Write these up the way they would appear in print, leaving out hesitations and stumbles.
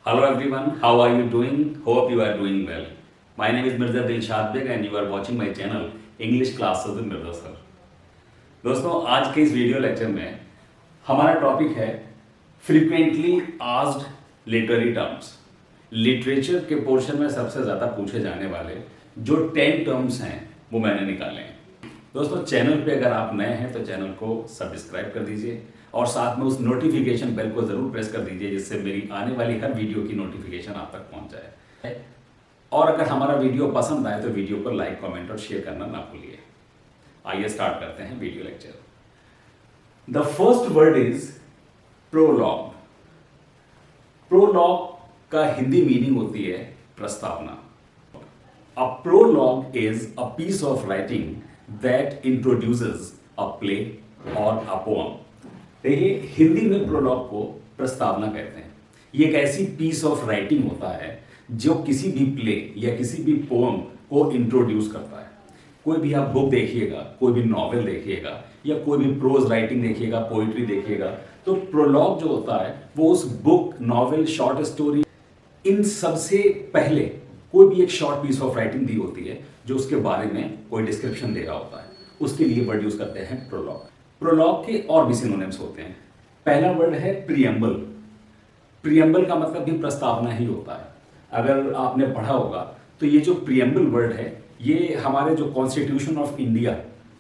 Hello everyone, how are you doing? Hope you are doing well. My name is Mirza Dilshad Beg and you are watching my channel English Classes with Mirza Sir. दोस्तों आज के इस video lecture में हमारा topic है frequently asked literary terms. Literature के portion में सबसे ज़्यादा पूछे जाने वाले जो 10 टर्म्स हैं वो मैंने निकाले हैं। दोस्तों चैनल पे अगर आप नए हैं तो चैनल को सब्सक्राइब कर दीजिए और साथ में उस नोटिफिकेशन बेल को ज़रूर प्रेस कर दीजिए जिससे मेरी आने वाली हर वीडियो की नोटिफिकेशन आप तक पहुंच जाए। और अगर हमारा वीडियो पसंद आए तो वीडियो को लाइक, कमेंट और शेयर करना ना भूलिए। आइए स्टार्ट करते हैं video lecture. The first word is prologue. Prologue का हिंदी मीनिंग होती है प्रस्तावना। A prologue is a piece of writing that introduces a play और अ पोएम। देखिए हिंदी में प्रोलॉग को प्रस्तावना कहते हैं। ये एक ऐसी पीस ऑफ राइटिंग होता है जो किसी भी प्ले या किसी भी पोएम को इंट्रोड्यूस करता है। कोई भी आप बुक देखिएगा, कोई भी नॉवेल देखिएगा या कोई भी प्रोज राइटिंग देखिएगा, पोइट्री देखिएगा, तो प्रोलॉग जो होता है वो उस बुक, नॉवेल, शॉर्ट स्टोरी, इन सबसे पहले कोई भी एक शॉर्ट पीस ऑफ राइटिंग दी होती है जो उसके बारे में कोई डिस्क्रिप्शन दे रहा होता है, उसके लिए वर्ड यूज करते हैं प्रोलॉग। प्रोलॉग के और भी सिनोनिम्स होते हैं। पहला वर्ड है प्रीएम्बल। प्रीएम्बल का मतलब भी प्रस्तावना ही होता है। अगर आपने पढ़ा होगा तो ये जो प्रीएम्बल वर्ड है ये हमारे जो कॉन्स्टिट्यूशन ऑफ इंडिया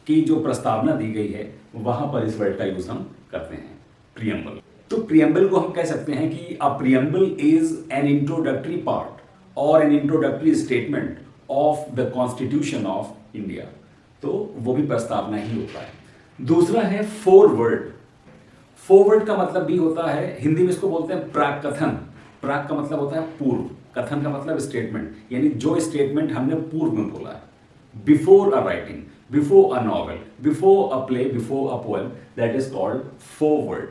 की जो प्रस्तावना दी गई है वहां पर इस वर्ड का यूज हम करते हैं, प्रीएम्बल। तो प्रीएम्बल को हम कह सकते हैं कि a preamble is an introductory part और an introductory statement of the constitution of India. तो वो भी प्रस्तावना ही होता है। दूसरा है फोरवर्ड। फोरवर्ड का मतलब भी होता है, हिंदी में इसको बोलते हैं प्राक कथन। प्राक का मतलब होता है पूर्व, कथन का मतलब स्टेटमेंट, यानी जो स्टेटमेंट हमने पूर्व में बोला है। Before a writing, before a novel, before a play, before a poem, that is called forward.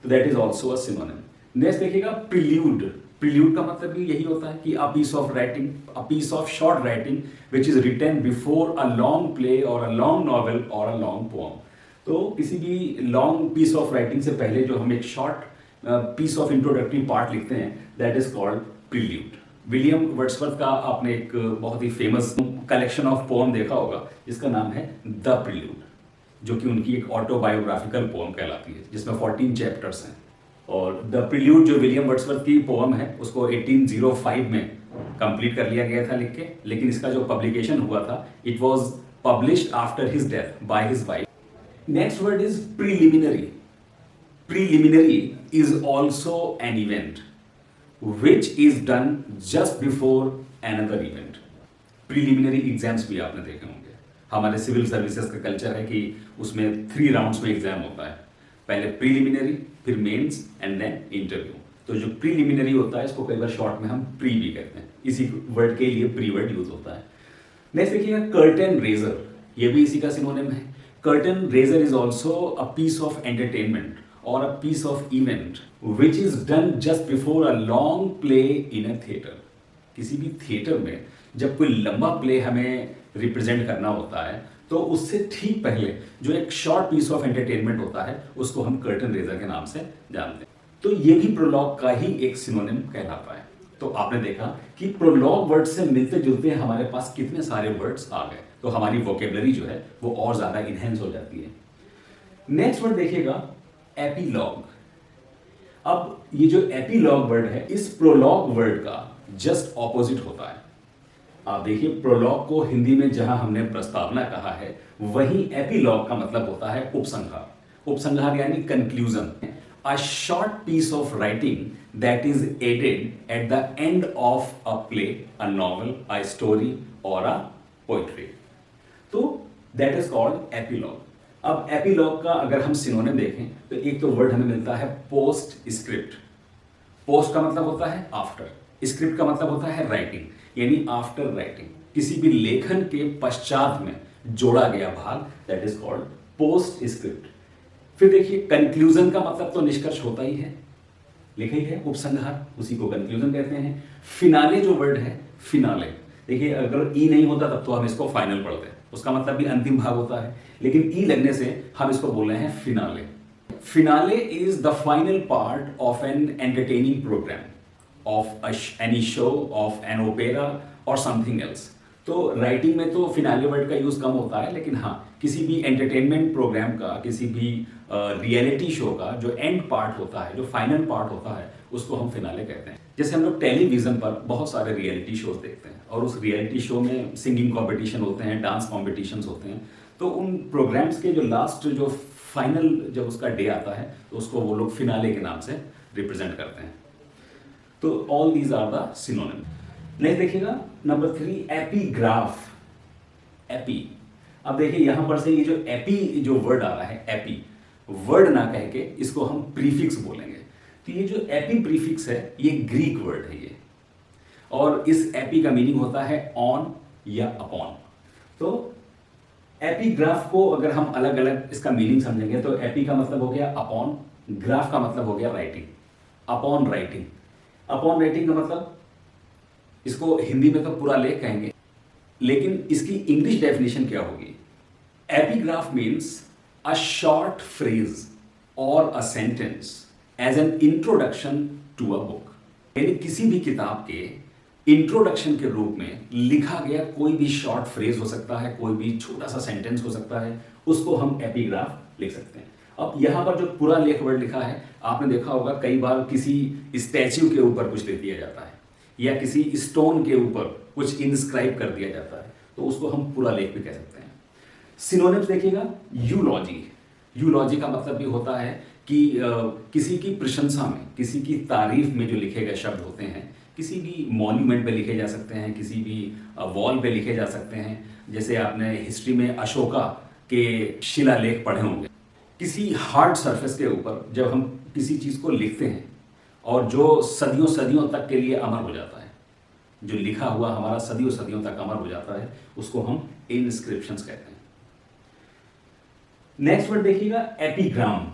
तो that is also a synonym. Next देखिएगा प्रिल्यूड। प्रिल्यूड का मतलब भी यही होता है कि a piece of writing, a piece of short writing which is written before a long play और अ लॉन्ग नॉवेल और अ लॉन्ग पोएम। तो किसी भी लॉन्ग पीस ऑफ राइटिंग से पहले जो हम एक short piece of introductory part लिखते हैं that is called prelude. William Wordsworth का आपने एक बहुत ही फेमस कलेक्शन ऑफ पोएम देखा होगा जिसका नाम है द प्रिल्यूड, जो कि उनकी एक ऑटोबायोग्राफिकल पोएम कहलाती है जिसमें 14 चैप्टर्स हैं। और द प्रिल्यूड जो विलियम वर्ड्सवर्थ की पोएम है उसको 1805 में कंप्लीट कर लिया गया था लिख के, लेकिन इसका जो पब्लिकेशन हुआ था it was published after his death by his wife. Next word is preliminary. Preliminary is also an event which is done just before another event. Preliminary exams भी आपने देखे होंगे। हमारे सिविल सर्विसेज का कल्चर है कि उसमें 3 राउंड्स में एग्जाम होता है, पहले प्रीलिमिनरी, फिर मेंस एंड देन इंटरव्यू। तो जो प्रीलिमिनरी होता है इसको कई बार शॉर्ट में हम प्री भी कहते हैं, इसी वर्ड के लिए प्री वर्ड यूज होता है। नेक्स्ट देखिएगा कर्टेन रेजर, ये भी इसी का सिनोनिम है। Curtain raiser is also a piece of entertainment or a piece of event which is done just before a long play in a theater. किसी भी थिएटर में जब कोई लंबा प्ले हमें रिप्रेजेंट करना होता है तो उससे ठीक पहले जो एक शॉर्ट पीस ऑफ एंटरटेनमेंट होता है उसको हम कर्टन रेजर के नाम से जानते हैं। तो ये भी प्रोलॉग का ही एक सिनोनिम कहलाता है। तो आपने देखा कि प्रोलॉग वर्ड से मिलते जुलते हमारे पास कितने सारे वर्ड्स आ गए, तो हमारी वोकेबलरी जो है वो और ज्यादा इनहेंस हो जाती है। नेक्स्ट वर्ड देखिएगा एपीलॉग। अब ये जो एपीलॉग वर्ड है इस प्रोलॉग वर्ड का जस्ट ऑपोजिट होता है। आप देखिए प्रोलॉग को हिंदी में जहां हमने प्रस्तावना कहा है वहीं एपीलॉग का मतलब होता है उपसंहार। उपसंहार यानी conclusion, a short piece of writing that is added at the end of a play, a novel, a story or a poetry. तो that is called epilogue. अब epilogue का अगर हम सिनोनिम देखें तो एक तो वर्ड हमें मिलता है पोस्ट स्क्रिप्ट। पोस्ट का मतलब होता है आफ्टर, स्क्रिप्ट का मतलब होता है राइटिंग, यानी आफ्टर राइटिंग किसी भी लेखन के पश्चात में जोड़ा गया भाग, that is called post script. फिर देखिए कंक्लूजन का मतलब तो निष्कर्ष होता ही है, लिखा ही है उपसंहार, उसी को कंक्लूजन कहते हैं। फिनाले जो वर्ड है, फिनाले, देखिए अगर ई नहीं होता तब तो हम इसको फाइनल पढ़ते हैं, उसका मतलब भी अंतिम भाग होता है, लेकिन ई लगने से हम इसको बोल रहे हैं finale. Finale is the final part of an entertaining program. of any show, of an opera or something else. तो राइटिंग में तो फिनाले वर्ड का यूज़ कम होता है, लेकिन हाँ किसी भी एंटरटेनमेंट प्रोग्राम का, किसी भी रियलिटी शो का जो एंड पार्ट होता है, जो फाइनल पार्ट होता है, उसको हम फिनाले कहते हैं। जैसे हम लोग टेलीविज़न पर बहुत सारे रियलिटी शोज देखते हैं और उस रियलिटी शो में सिंगिंग कॉम्पिटिशन होते हैं, डांस कॉम्पिटिशन्स होते हैं, तो उन प्रोग्राम्स के जो लास्ट जो फाइनल जब उसका डे आता है तो उसको वो लोग फिनाले के नाम से रिप्रेजेंट करते हैं। तो all these are the synonym. Next देखिएगा नंबर 3, एपीग्राफ। एपी, अब देखिए यहां पर से ये जो एपी जो वर्ड आ रहा है, एपी वर्ड ना कह के इसको हम प्रीफिक्स बोलेंगे। तो ये जो एपी प्रीफिक्स है ये ग्रीक वर्ड है ये, और इस एपी का मीनिंग होता है ऑन या अपॉन। तो एपीग्राफ को अगर हम अलग अलग इसका मीनिंग समझेंगे तो एपी का मतलब हो गया अपॉन, ग्राफ का मतलब हो गया writing. Upon writing, upon writing का मतलब इसको हिंदी में तो पूरा लेख कहेंगे, लेकिन इसकी इंग्लिश डेफिनेशन क्या होगी? Epigraph means a short phrase और a sentence as an introduction to a book. यानी किसी भी किताब के इंट्रोडक्शन के रूप में लिखा गया कोई भी शॉर्ट फ्रेज हो सकता है, कोई भी छोटा सा सेंटेंस हो सकता है, उसको हम एपीग्राफ लिख सकते हैं। अब यहाँ पर जो पूरा लेख वर्ड लिखा है, आपने देखा होगा कई बार किसी स्टैच्यू के ऊपर कुछ लिख दिया जाता है या किसी स्टोन के ऊपर कुछ इंस्क्राइब कर दिया जाता है, तो उसको हम पूरा लेख भी कह सकते हैं। सिनोनिम्स देखिएगा, यूलॉजी। यूलॉजी का मतलब भी होता है कि किसी की प्रशंसा में, किसी की तारीफ में जो लिखे गए शब्द होते हैं, किसी भी मॉन्यूमेंट पे लिखे जा सकते हैं, किसी भी वॉल पे लिखे जा सकते हैं। जैसे आपने हिस्ट्री में अशोका के शिलालेख पढ़े होंगे। किसी हार्ड सरफेस के ऊपर जब हम किसी चीज़ को लिखते हैं और जो सदियों सदियों तक के लिए अमर हो जाता है, जो लिखा हुआ हमारा सदियों सदियों तक अमर हो जाता है, उसको हम इंस्क्रिप्शंस कहते हैं। नेक्स्ट वर्ड देखिएगा, एपीग्राम।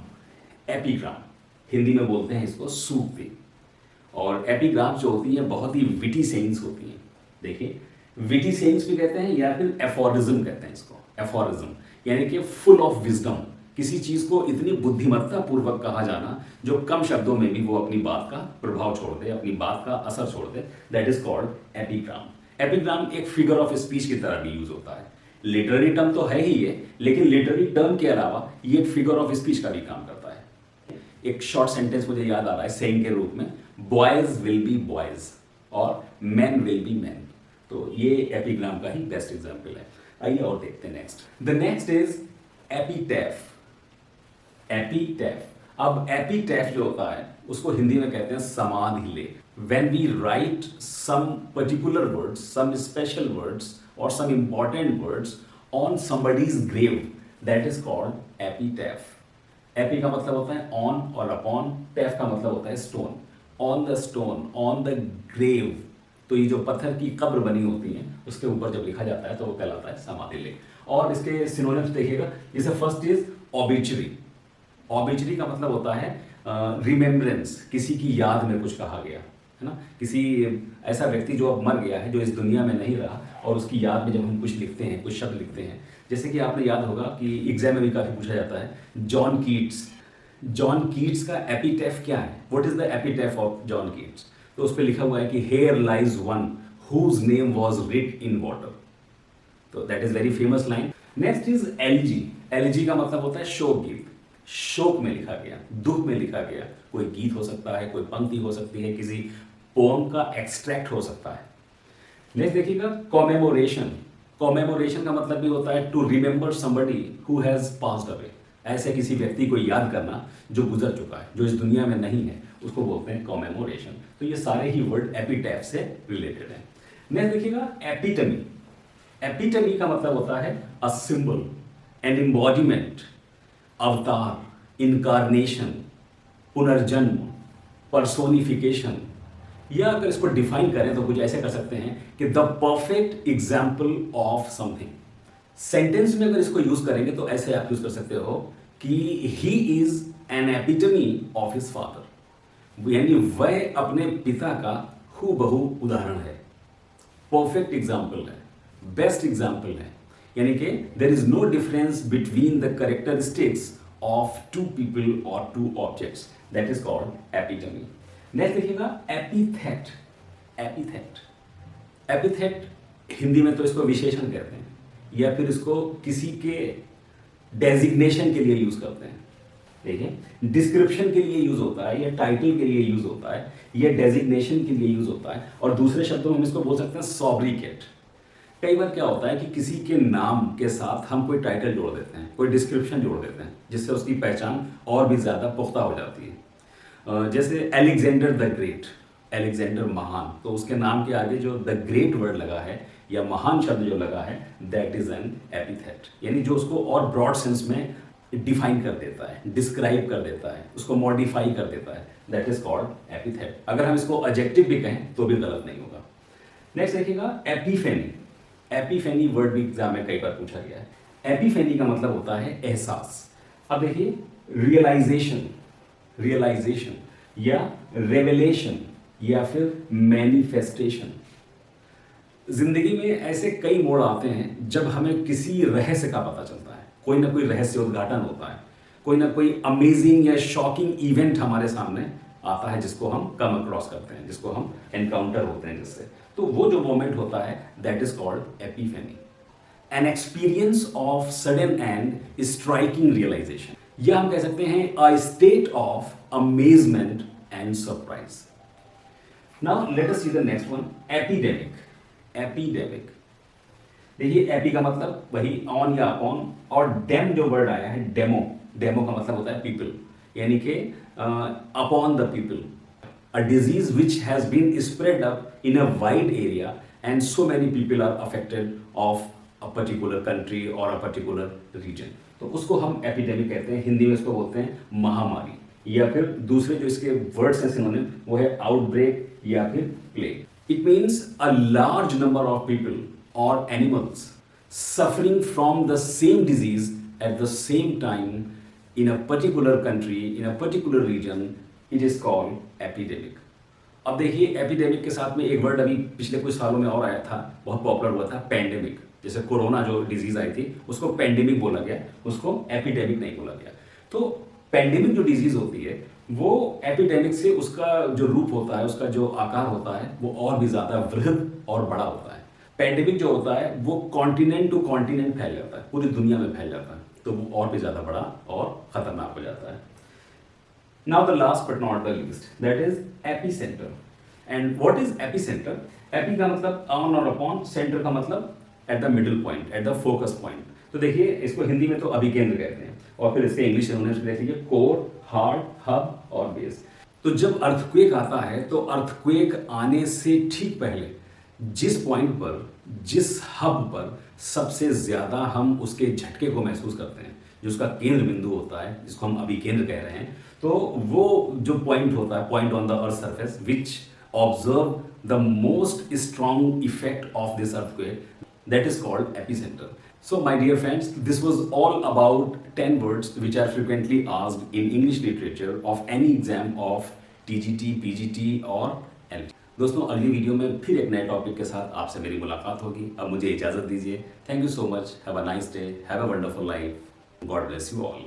एपीग्राम हिंदी में बोलते हैं इसको सूक्ति। और एपीग्राम जो होती है बहुत ही विटी सेइंग्स होती हैं। देखिए विटी सेइंग्स भी कहते हैं या फिर एफोरिज्म कहते हैं इसको। एफोरिज्म यानी कि फुल ऑफ विजडम, किसी चीज को इतनी बुद्धिमत्ता पूर्वक कहा जाना जो कम शब्दों में भी वो अपनी बात का प्रभाव छोड़ दे, अपनी बात का असर छोड़ दे, that is called epigram. Epigram एक फिगर ऑफ स्पीच की तरह भी यूज होता है। लिटरेरी टर्म तो है ही ये, लेकिन लिटरेरी टर्म के अलावा ये एक फिगर ऑफ स्पीच का भी काम करता है। एक शॉर्ट सेंटेंस मुझे याद आ रहा है सेइंग के रूप में, बॉयज विल बी बॉयज और मैन विल बी मैन। तो ये एपीग्राम का ही बेस्ट एग्जाम्पल है। आइए और देखते हैं next. The next is epitaph. Epitaph, अब एपीटैफ जो होता है उसको हिंदी में कहते हैं समाधि लेख। When we write some particular words, some special words or some important words on somebody's grave, that is called epitaph. AP का मतलब होता है on और upon, टैफ का मतलब होता है stone. On the stone, on the grave, तो ये जो पत्थर की कब्र बनी होती है उसके ऊपर जब लिखा जाता है तो वो कहलाता है समाधि लेख। और इसके सिनोनिम्स देखिएगा, जैसे फर्स्ट इज ऑबिचरी। ऑबिचरी का मतलब होता है रिमेम्बरेंस, किसी की याद में कुछ कहा गया है ना, किसी ऐसा व्यक्ति जो अब मर गया है, जो इस दुनिया में नहीं रहा, और उसकी याद में जब हम कुछ लिखते हैं, कुछ शब्द लिखते हैं। जैसे कि आपने याद होगा कि एग्जाम में भी काफी पूछा जाता है, जॉन कीट्स। जॉन कीट्स का एपीटैफ क्या है? What is the epitaph of John Keats? तो उस पर लिखा हुआ है कि here lies one whose name was writ in water. तो that is very famous line. Next is elegy. Elegy का मतलब होता है शोक गीत। शोक में लिखा गया, दुख में लिखा गया कोई गीत हो सकता है, कोई पंक्ति हो सकती है, किसी पोम का एक्सट्रैक्ट हो सकता है। नेक्स्ट देखिएगा, कॉमेमोरेशन। कॉमेमोरेशन का मतलब भी होता है to remember somebody who has passed away. ऐसे किसी व्यक्ति को याद करना जो गुजर चुका है, जो इस दुनिया में नहीं है, उसको बोलते हैं कॉमेमोरेशन। तो ये सारे ही वर्ड एपीटैफ से रिलेटेड है। नेक्स्ट देखिएगा, एपिटमी। एपिटमी का मतलब होता है अ सिंबल, एन एम्बॉडीमेंट, अवतार, इनकारनेशन, पुनर्जन्म, पर्सोनिफिकेशन। या अगर इसको डिफाइन करें तो कुछ ऐसे कर सकते हैं कि the perfect example of something. Sentence में अगर इसको यूज करेंगे तो ऐसे आप यूज कर सकते हो कि he is an epitome of his father, यानी वह अपने पिता का हूबहू उदाहरण है, परफेक्ट एग्जाम्पल है, बेस्ट एग्जाम्पल है। यानी कि there is no difference between the characteristics of two people और two objects, that is called epitome. Next देखिएगा एपिथेट। एपिथेट, एपिथेट हिंदी में तो इसको विशेषण कहते हैं, या फिर इसको किसी के डेजिग्नेशन के लिए यूज करते हैं। देखिए, डिस्क्रिप्शन के लिए यूज होता है, या टाइटल के लिए यूज होता है, या डेजिग्नेशन के लिए यूज होता है, और दूसरे शब्दों में हम इसको बोल सकते हैं सॉब्रिकेट। कई बार क्या होता है कि किसी के नाम के साथ हम कोई टाइटल जोड़ देते हैं, कोई डिस्क्रिप्शन जोड़ देते हैं, जिससे उसकी पहचान और भी ज़्यादा पुख्ता हो जाती है। जैसे एलेक्जेंडर द ग्रेट, एलेक्जेंडर महान, तो उसके नाम के आगे जो द ग्रेट वर्ड लगा है या महान शब्द जो लगा है, दैट इज एन एपिथेट, यानी जो उसको और ब्रॉड सेंस में डिफाइन कर देता है, डिस्क्राइब कर देता है, उसको मॉडिफाई कर देता है, दैट इज कॉल्ड एपिथेट। अगर हम इसको एडजेक्टिव भी कहें तो भी गलत नहीं होगा। नेक्स्ट देखिएगा एपिफेनी। एपिफेनी वर्ड भी एग्जाम में कई बार पूछा गया है। एपिफेनी का मतलब होता है एहसास। अब देखिए, रियलाइजेशन, रियलाइजेशन या रेवलेशन या फिर मैनिफेस्टेशन। जिंदगी में ऐसे कई मोड़ आते हैं जब हमें किसी रहस्य का पता चलता है, कोई ना कोई रहस्य उद्घाटन होता है, कोई ना कोई अमेजिंग या शॉकिंग इवेंट हमारे सामने आता है, जिसको हम कम अक्रॉस करते हैं, जिसको हम एनकाउंटर होते हैं जिससे। तो वो जो मोमेंट होता है, that is called epiphany, an experience of sudden and striking realization, या हम कह सकते हैं a state of amazement and surprise. Now let us see the next one, epidemic. Epidemic, देखिए एपी का मतलब वही ऑन या अपॉन, और डेम जो वर्ड आया है, डेमो, डेमो का मतलब होता है पीपल, यानी कि upon the people, a disease which has been spread up in a wide area and so many people are affected of a particular country or a particular region, तो उसको हम epidemic कहते हैं। हिंदी में इसको बोलते हैं महामारी, या फिर दूसरे जो इसके वर्ड्स हैं सिनोनिम, वो है आउटब्रेक या फिर plague. It means a large number of people और animals suffering from the same disease at the same time in a particular country, in a particular region, it is called epidemic. अब देखिए, epidemic के साथ में एक word अभी पिछले कुछ सालों में और आया था, बहुत पॉपुलर हुआ था, पैंडेमिक। जैसे कोरोना जो डिजीज आई थी, उसको पैंडेमिक बोला गया, उसको एपिडेमिक नहीं बोला गया। तो पैंडेमिक जो डिजीज होती है, वो एपिडेमिक से उसका जो रूप होता है, उसका जो आकार होता है, वो और भी ज्यादा वृहद और बड़ा होता है। पैंडेमिक जो होता है वो कॉन्टिनेंट टू कॉन्टिनेंट फैल जाता है, पूरी दुनिया में फैल जाता है, तो वो और भी ज्यादा बड़ा और खतरनाक हो जाता है। Now the last but not the least, that is epicentre. And what is epicentre? AP का मतलब ऑन और अपॉन, सेंटर का मतलब at the middle point, at the focus point. तो देखिए, इसको हिंदी में तो अभिकेंद्र कहते हैं, और फिर इसके इंग्लिश में देख लीजिए, कोर, हार्ट, हब और बेस। तो जब अर्थक्वेक आता है, तो अर्थक्वेक आने से ठीक पहले जिस पॉइंट पर, जिस हब पर सबसे ज्यादा हम उसके झटके को महसूस करते हैं, जो उसका केंद्र बिंदु होता है, जिसको हम अभी केंद्र कह रहे हैं, तो वो जो पॉइंट होता है, point on the earth surface which observe the most strong effect of this earthquake, that is called epicenter. So my dear friends, this was all about 10 words which are frequently asked in English literature of any exam of TGT, PGT और LT. दोस्तों, अगली video में फिर एक नए topic के साथ आपसे मेरी मुलाकात होगी। अब मुझे इजाज़त दीजिए। Thank you so much, have a nice day, have a wonderful life, God bless you all.